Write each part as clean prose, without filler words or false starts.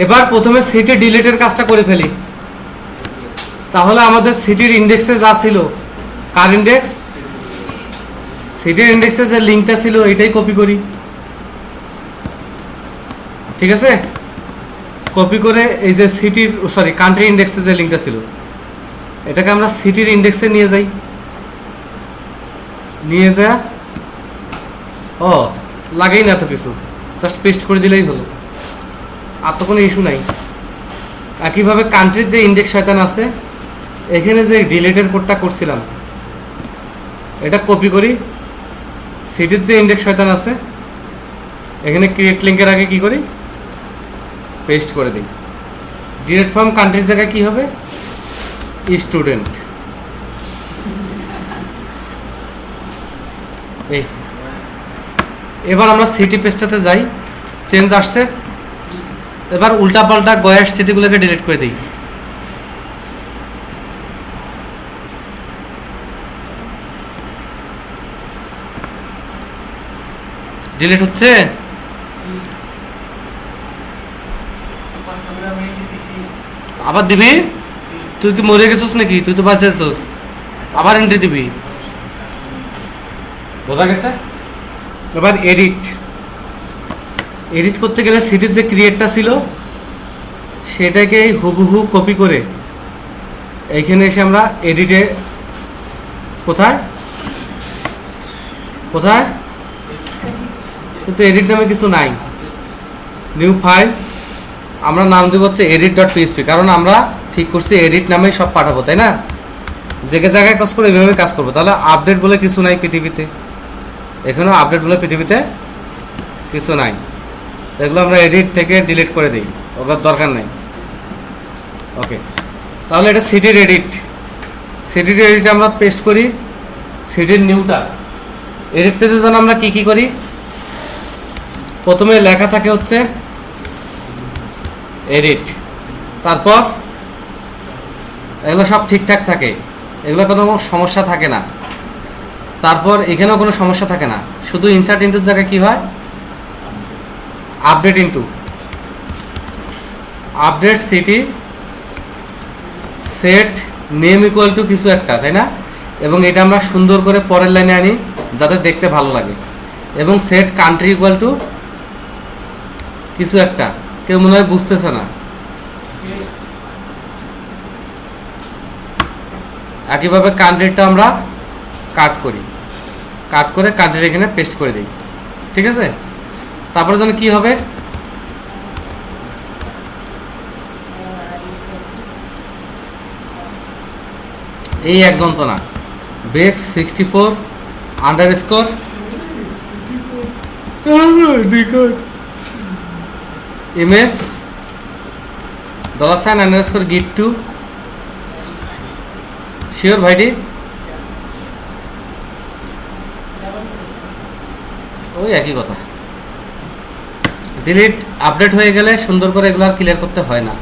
এবার প্রথমে সিটি ডিলিটের কাজটা করে ফেলি। তাহলে আমাদের সিটির ইন্ডেক্সে যা ছিল, কার ইন্ডেক্স, সিটির ইন্ডেক্সে যে লিঙ্কটা ছিল এটাই কপি করি। ঠিক আছে, কপি করে এই যে সিটির কান্ট্রি ইন্ডেক্সে যে লিঙ্কটা ছিল এটাকে আমরা সিটির ইন্ডেক্সে নিয়ে যাই। নিয়ে যা ও লাগেই না তো কিছু, জাস্ট পেস্ট করে দিলেই হলো, আর তো কোনো ইস্যু নাই। একইভাবে কান্ট্রির যে ইন্ডেক্স শয়তান আছে, এখানে যে ডিলিটের কোডটা করছিলাম এটা কপি করি, সিটির যে ইন্ডেক্স শয়তান আছে এখানে ক্রিয়েট লিঙ্কের আগে কি করি, পেস্ট করে দিই। ডিরেক্ট ফ্রম কান্ট্রির জায়গায় কি হবে, স্টুডেন্ট। এই এবার আমরা সিটি পেজটাতে যাই, চেঞ্জ আসছে। এবার উল্টা পাল্টা গয়াস সিটিগুলোকে ডিলিট করে দিই। ডিলিট হচ্ছে, আবার দিবি? তুই কি মরে গেছিস নাকি? তুই তো বাঁচে আছিস, আবার এন্ট্রি দিবি। বোঝা গেছে? এবার এডিট, এডিট করতে গেলে সিটির যে ক্রিয়েটটা ছিল সেটাকে হুবহু কপি করে এইখানে এসে আমরা এডিটে, কোথায় কোথায়, কিন্তু এডিট নামে কিছু নাই। নিউ ফাইল, আমরা নাম দেবো হচ্ছে edit.php, কারণ আমরা ঠিক করছি এডিট নামেই সব পাঠাবো, তাই না? যে জায়গায় কাজ করবো এভাবে কাজ করবো। তাহলে আপডেট বলে কিছু নাই পৃথিবীতে, এখানেও আপডেট বলে পৃথিবীতে কিছু নাই। এগুলো আমরা এডিট থেকে ডিলিট করে দিই, ওগুলোর দরকার নেই। ওকে, তাহলে এটা সিটির এডিট। সিটির এডিট আমরা পেস্ট করি, সিটির নিউটা এডিট পেজে যেন আমরা কি কি করি, প্রথমে লেখা থাকে হচ্ছে এডিট, তারপর এগুলো সব ঠিকঠাক থাকে, এগুলো কোনো সমস্যা থাকে না। তারপর এখানেও কোনো সমস্যা থাকে না, শুধু ইনসার্ট ইনটুর জায়গায় কি হয়, update into, update city set name equal to কিছু একটা, তাই না? এবং এটা আমরা সুন্দর করে পরের লাইনে আনি যাতে দেখতে ভালো লাগে। এবং সেট কান্ট্রি ইকুয়াল টু কিছু একটা, কেউ মনে হয় বুঝতেছে না। একইভাবে কান্ট্রিটা আমরা কাট করি, কাট করে কান্ট্রির এখানে পেস্ট করে দিই। ঠিক আছে, তারপরে যেন কি হবে, এই এক যন্ত্রণা বেক্স 64 আন্ডারস্কোর ইমেজ $sign আন্ডারস্কোর গিট টু শিওর ভাইডি, ওই একই কথা। ডিলিট আপডেট হয়ে গেলে সুন্দর করে এগুলো আর ক্লিয়ার করতে হয় না।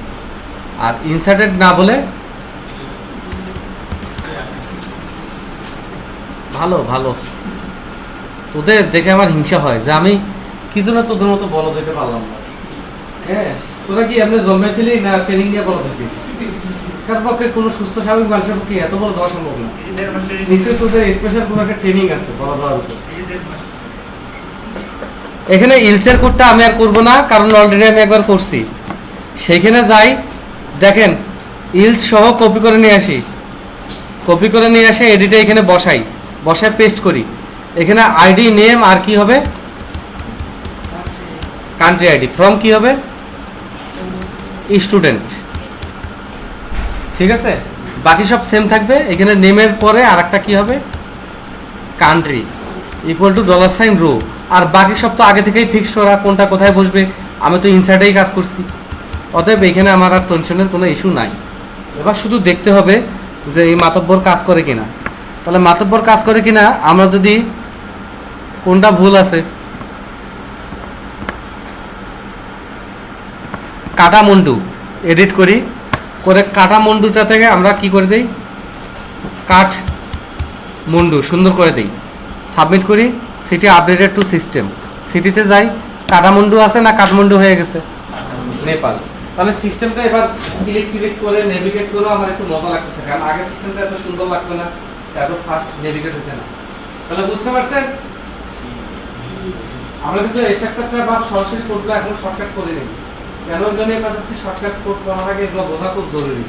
আর ইনসার্টেড না বলে ভালো ভালো, তোদের দেখে আমার হিংসা হয় যে আমি কি জন্য তোদের মতো বলো দেখে পারলাম না। হ্যাঁ, তোরা কি আপনি জন্মেছিলি না ট্রেনিং নিয়ে বলো দিছিস? কার পক্ষে কোনো সুস্থ স্বাভাবিক মানুষের পক্ষে এত বড় দেওয়া সম্ভব না। নিশ্চয়ই তোদের স্পেশাল কোনো একটা ট্রেনিং আছে বলা দেওয়ার উপর। এখানে ইলসের কোডটা আমি আর করবো না, কারণ অলরেডি আমি একবার করছি। সেইখানে যাই, দেখেন ইলস সহ কপি করে নিয়ে আসি, কপি করে নিয়ে আসে এডিটে এখানে বসাই, বসায় পেস্ট করি। এখানে আইডি নেম আর কি হবে, কান্ট্রি আইডি, ফ্রম কি হবে, স্টুডেন্ট। ঠিক আছে, বাকি সব সেম থাকবে। এখানে নেমের পরে আর একটা কি হবে, country equal to $sign row. আর বাকি সব তো আগে থেকেই ফিক্স করা, কোনটা কোথায় বসবে। আমি তো ইনসার্টেই কাজ করছি, অতএব এখানে আমার আর টেনশনের কোনো ইস্যু নাই। এবার শুধু দেখতে হবে যে এই মাতব্বর কাজ করে কিনা। তাহলে মাতব্বর কাজ করে কিনা, আমরা যদি কোনটা ভুল আছে, কাটামুন্ডু এডিট করি, করে কাটামুন্ডুটা থেকে আমরা কি করে দিই, কাঠ মুন্ডু সুন্দর করে দিই, সাবমিট করি। সিটি আপডেটেড টু সিস্টেম, সিটিতে যাই, কাটামুন্ডু আছে না কাঠমান্ডু হয়ে গেছে, নেপাল। তাহলে সিস্টেমটা এবার ক্লিক করে নেভিগেট করে আমার একটু মজা লাগতেছে, কারণ আগে সিস্টেমটা এত সুন্দর লাগতো না, এত ফাস্ট নেভিগেট হতো না। তাহলে বুঝতে পারছেন আমরা কিন্তু স্ট্রাকচারটা বা সরাসরি কোডগুলো এখন শর্টকাট করে নেব। কেন এগুলো নিয়ে কাজ হচ্ছে, শর্টকাট কোড করার আগে এগুলো বোঝা খুব জরুরি।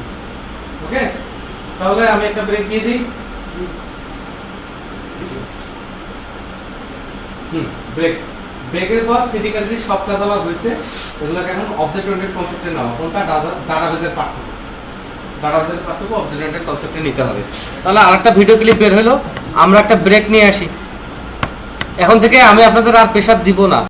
ওকে, তাহলে আমি একটা ব্রেক দিয়ে দিই। ব্রেক, ব্রেকের পর সিটি কান্ট্রি সব কাজ আমার হয়েছে। এগুলোকে এখন অবজেক্ট ওরিয়েন্টেড কনসেপ্টে নেওয়া, কোনটা ডাটাবেজের পার্থক্য, ডাটাবেজের পার্থক্য অবজেক্ট ওরিয়েন্টেড কনসেপ্টে নিতে হবে। তাহলে আরেকটা ভিডিও ক্লিপ বের হলো, আমরা একটা ব্রেক নিয়ে আসি। এখন থেকে আমি আপনাদের আর প্রেসার দিব না।